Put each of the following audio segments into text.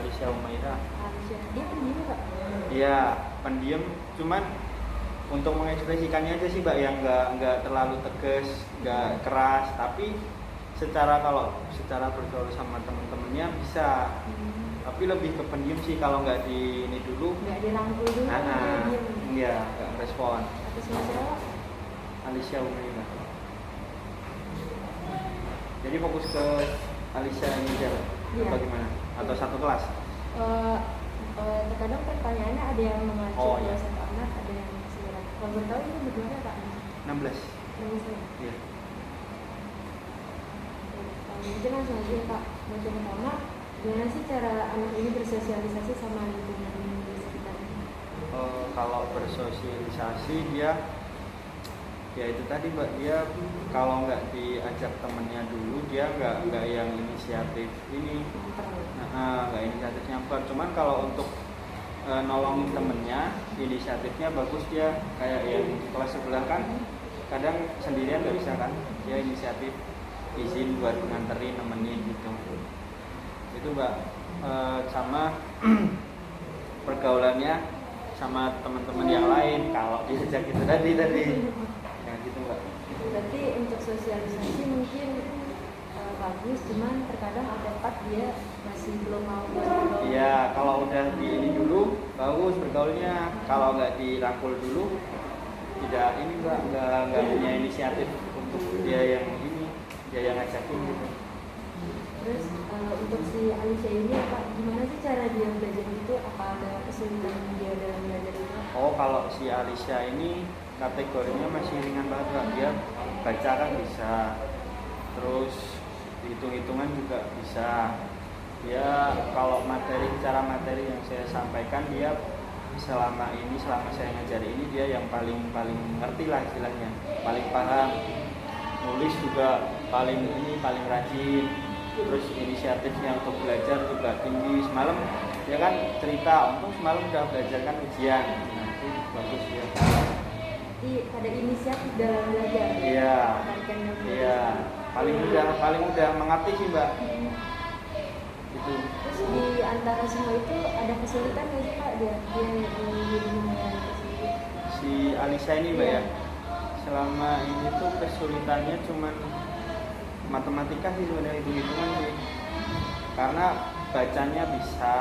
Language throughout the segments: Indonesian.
Alicia Umaira. Alicia, dia pendiam Pak? Iya, pendiam, cuman untuk mengekspresikannya aja sih Mbak yang nggak terlalu tegas, nggak keras, tapi kalau secara bergaul sama temen-temennya bisa. Tapi lebih ke pendiam sih kalau nggak di ini dulu. Nggak dirangkul dulu. Iya, nggak respon. Atas nama siapa? Alicia Umaira. Jadi fokus ke Alicia ini aja, Iya. apa gimana? Atau satu kelas? Terkadang pertanyaannya ada yang mengacu ke Iya. satu anak, ada yang seberat. Kalau boleh tahu ini bagaimana Pak? 16. Iya. Mungkin langsung aja Pak. Yang pertama, gimana sih cara anak ini bersosialisasi sama lingkungan di sekitarnya? Kalau bersosialisasi dia ya itu tadi Mbak, dia kalau nggak diajak temennya dulu dia nggak yang inisiatif ini, nggak inisiatif nyamper. Cuman kalau untuk nolongin temennya, inisiatifnya bagus dia. Kayak yang di kelas sebelah kan kadang sendirian nggak bisa kan, dia inisiatif izin buat nganterin, nemenin gitu. Itu Mbak. Sama pergaulannya sama teman-teman yang lain kalau diajak itu tadi ya gitu Mbak. Berarti untuk sosialisasi mungkin bagus, cuman terkadang ada part dia masih belum mau bergaul. Iya, kalau udah di ini dulu bagus bergaulnya. Kalau nggak dirangkul dulu tidak ini Mbak, nggak punya inisiatif untuk dia yang ngajakin gitu. Terus untuk si Alicia ini gimana sih cara dia belajar itu? Apa ada kesulitan dia dalam belajar itu? Kalau si Alicia ini kategorinya masih ringan banget Mbak. Dia baca kan bisa, terus hitung-hitungan juga bisa. Dia kalau cara materi yang saya sampaikan, dia selama saya ngajari ini dia yang paling ngerti lah istilahnya, paling paham. Nulis juga paling rajin. Terus inisiatifnya untuk belajar juga tinggi. Semalam dia kan cerita, untung semalam udah belajar kan ujian. Nah itu bagus ya. Jadi ada inisiatif dalam belajar. Iya. Iya. Paling mudah mengerti sih Mbak. Gitu. Terus di antara semua itu ada kesulitan nggak sih Pak dia yang kesulitan? Si Alicia ini Mbak ya. Selama ini tuh kesulitannya cuman matematika sih sebenarnya, hitung-hitungan sih. Karena bacanya bisa,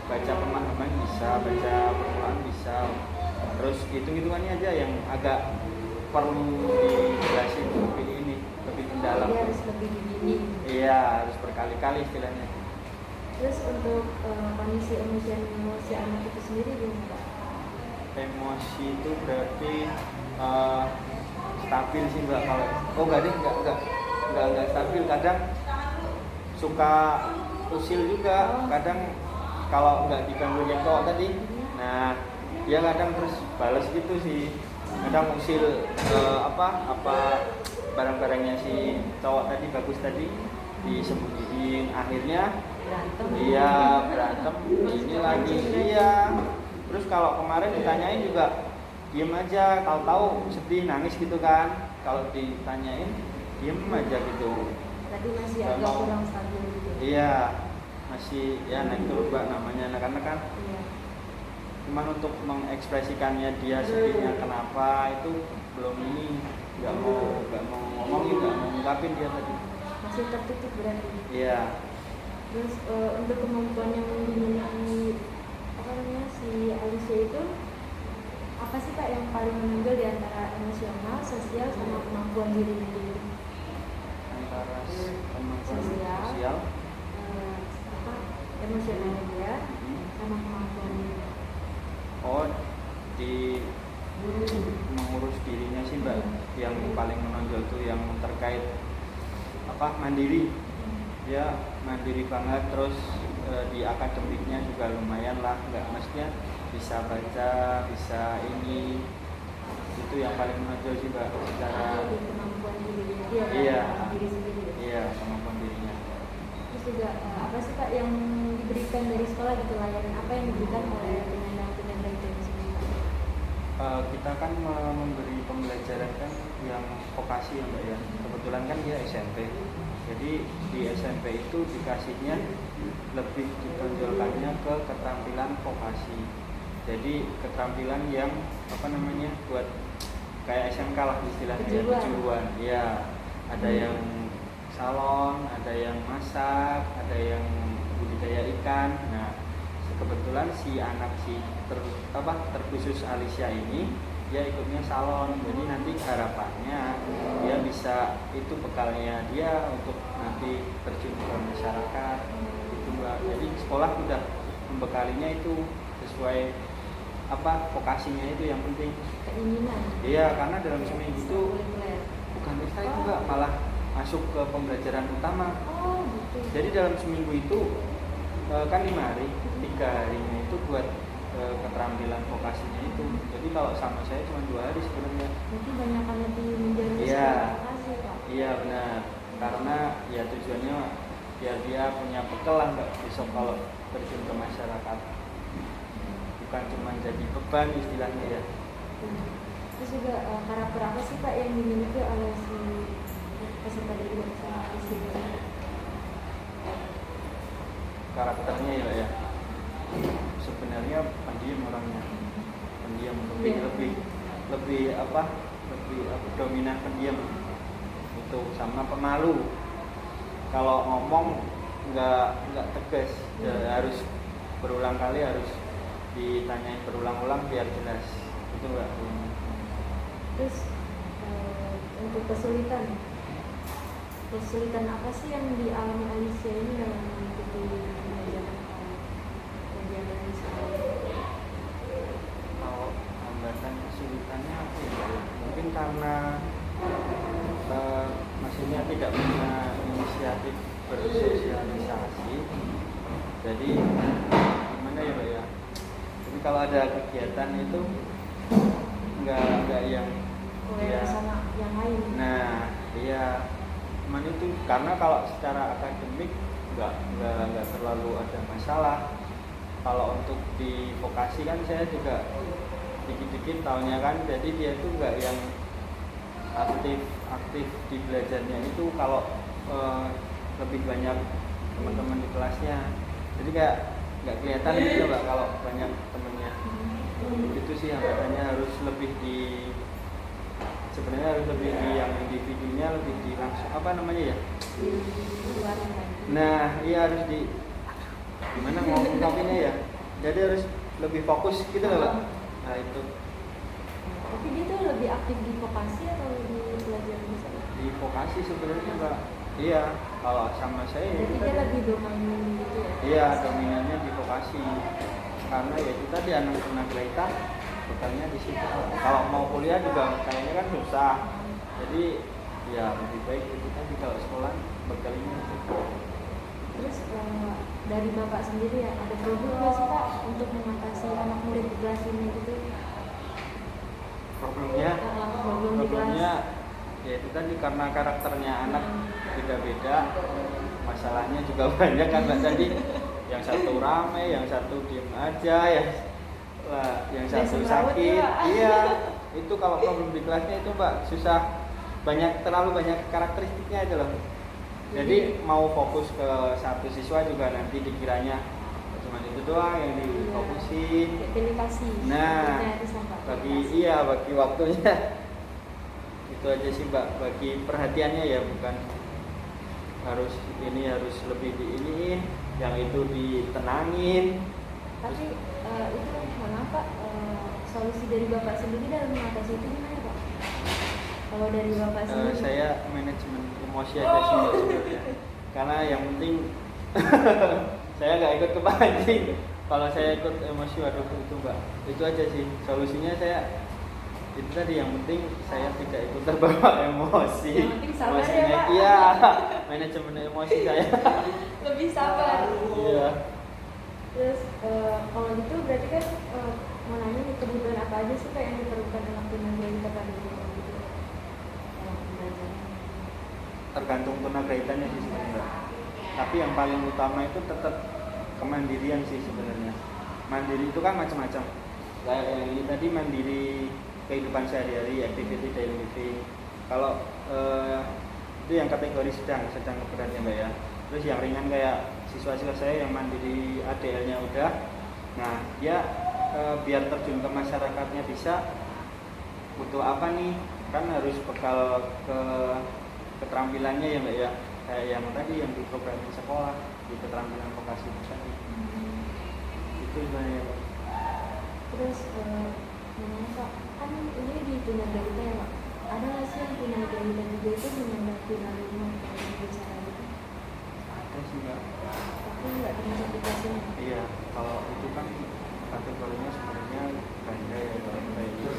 baca pemahaman bisa, baca permulaan bisa. Terus hitung-hitungannya aja yang agak perlu dijelasin lebih mendalam. Dia harus lebih dibimbing. Iya, harus berkali-kali istilahnya. Terus untuk kondisi emosi anak itu sendiri gimana Pak? Emosi itu berarti stabil sih Mbak. Kalau enggak stabil, kadang suka usil juga, kadang kalau nggak diganggu yang cowok tadi, nah dia kadang terus balas gitu sih, kadang usil apa barang-barangnya si cowok tadi bagus tadi disembunyiin, akhirnya dia berantem ini lagi dia. Terus kalau kemarin ditanyain juga diem aja, tahu-tahu sedih nangis gitu kan, kalau ditanyain diem aja gitu. Tadi masih agak kurang stabil gitu. Iya, masih ya naik turun Mbak, namanya anak-anak kan. Iya. Cuman untuk mengekspresikannya dia sedihnya kenapa itu belum ini, nggak mau ngomongin, nggak mau ngungkapin dia tadi. Masih tertutup berarti. Iya. Terus untuk kemampuan yang dimiliki si Alicia itu apa sih Pak yang paling menonjol di antara emosional, sosial, sama kemampuan diri sendiri? Antara kemampuan sosial, emosionalnya dia, sama kemampuan diri. Di mengurus dirinya sih Mbak, yang paling menonjol tuh yang terkait mandiri. Dia mandiri banget, terus di akademiknya juga lumayan lah, nggak mestinya bisa baca, bisa ini, itu yang paling menonjol sih Mbak secara kemampuan dirinya dia. Iya. Diri sendiri. Iya, kemampuan dirinya. Terus juga apa sih Pak yang diberikan dari sekolah gitu, layanan apa yang diberikan oleh penyandang itu sendiri? Kita kan memberi pembelajaran kan yang vokasi ya Mbak ya. Kebetulan kan dia SMP. Jadi di SMP itu dikasihnya lebih ditonjolkannya ke keterampilan vokasi. Jadi keterampilan yang buat kayak SMK lah istilahnya, kejuruan. Ya, ada yang salon, ada yang masak, ada yang budidaya ikan. Nah, kebetulan si anak terkhusus Alicia ini dia ikutnya salon. Jadi nanti harapannya dia bisa, itu bekalnya dia untuk nanti terjun ke masyarakat itu Mbak. Jadi sekolah sudah membekalinya itu sesuai vokasinya, itu yang penting. Keinginan. Iya, karena dalam seminggu itu bukan bisa itu Mbak, malah masuk ke pembelajaran utama. Oh, gitu. Jadi dalam seminggu itu kan 5 hari, 3 harinya itu buat keterampilan vokasinya itu. Jadi kalau sama saya cuma 2 hari sebenarnya. Berarti banyak nanti menjadi vokasi Pak. Iya benar, karena ya tujuannya biar dia punya bekal lah Mbak, besok kalau terjun ke masyarakat, bukan cuma jadi beban istilahnya ya. Terus juga karakter apa sih Pak yang dimiliki oleh si peserta didik sama siswa? Karakternya ya sebenarnya pendiam orangnya, pendiam, lebih dominan pendiam itu, sama pemalu. Kalau ngomong nggak tegas, harus berulang kali, harus ditanyain berulang-ulang biar jelas itu Mbak. Terus untuk kesulitan apa sih yang dialami Alicia ini dalam mengikuti ujian nasional? Kalau hambatan kesulitannya apa ya? Mungkin karena maksudnya tidak punya inisiatif bersosialisasi. Jadi gimana ya Mbak ya? Jadi kalau ada kegiatan itu nggak yang sama yang lain. Nah, iya. Cuman itu karena kalau secara akademik nggak terlalu ada masalah. Kalau untuk di vokasi kan saya juga dikit-dikit tahunya kan, jadi dia itu nggak yang aktif di belajarnya itu. Kalau lebih banyak teman-teman di kelasnya, jadi kayak nggak kelihatan gitu Mbak kalau banyak temennya. Itu sih katanya harus lebih sebenarnya harus lebih di yang individunya, lebih di langsung nah iya, harus di gimana ngomongnya ya, jadi harus lebih fokus gitu loh Mbak. Nah itu. Tapi dia tuh lebih aktif di vokasi atau di pelajaran misalnya? Di vokasi sebenarnya Mbak. Iya, kalau sama saya jadi dia lebih dominan gitu ya? Iya, dominannya di vokasi. Karena ya kita di anak tunagrahita bekalnya di situ. Kalau mau kuliah juga kayaknya kan susah. Jadi ya lebih baik itu tadi kalau sekolah bekalnya itu. Terus dari Bapak sendiri ya, ada problem nggak sih Pak untuk mengatasi anak murid di kelas ini gitu? Problemnya ya itu tadi, karena karakternya anak beda-beda, masalahnya juga banyak kan Mbak tadi. Yang satu rame, yang satu diem aja ya. Yang satu sakit. Iya, itu kalau problem di kelasnya itu Mbak susah, terlalu banyak karakteristiknya itu loh. Jadi mau fokus ke satu siswa juga nanti dikiranya cuma itu doang yang difokusin. Nah, bagi waktunya itu aja sih Mbak, bagi perhatiannya ya, bukan harus lebih diiniin, yang itu ditenangin. Tapi itu mengapa solusi dari Bapak sendiri dalam mengatasi itu gimana Pak? Kalau dari Bapak sendiri? Saya manajemen emosi aja sih sebenarnya. Karena yang penting saya nggak ikut kepancing. Kalau saya ikut emosi, waduh itu Mbak. Itu aja sih solusinya. Saya itu tadi, yang penting saya tidak ikut terbawa emosi. Yang penting sabar ya Pak. Iya, manajemen emosi saya. Lebih sabar. Iya. Terus kalau gitu berarti kan mau nanya nih, kebutuhan apa aja sih Pak yang diperlukan anak tunagrahita tadi gitu? Tergantung tunagrahitannya sih sebenarnya. Tapi yang paling utama itu tetap kemandirian sih sebenarnya. Mandiri itu kan macam-macam. Kayak yang ini tadi mandiri kehidupan sehari-hari, activity daily living. Kalau Itu yang kategori sedang ke beratnya Mbak ya. Terus yang ringan kayak siswa-siswa saya yang mandiri ADL-nya udah, nah dia biar terjun ke masyarakatnya bisa, butuh apa nih, kan harus bekal ke keterampilannya ya Mbak ya, kayak yang tadi yang di program sekolah di keterampilan vokasi tadi. Itu sebenarnya Pak. Terus namanya Pak, kan ini di tunagrahita ya Pak, ada nggak sih yang tunagrahita juga itu menyandang tunarungu atau bicara gitu? Ada sih Mbak, Tapi nggak termasuk aplikasinya. iya kalau itu kan kategorinya sebenarnya ganda ya Mbak, kayak gitu.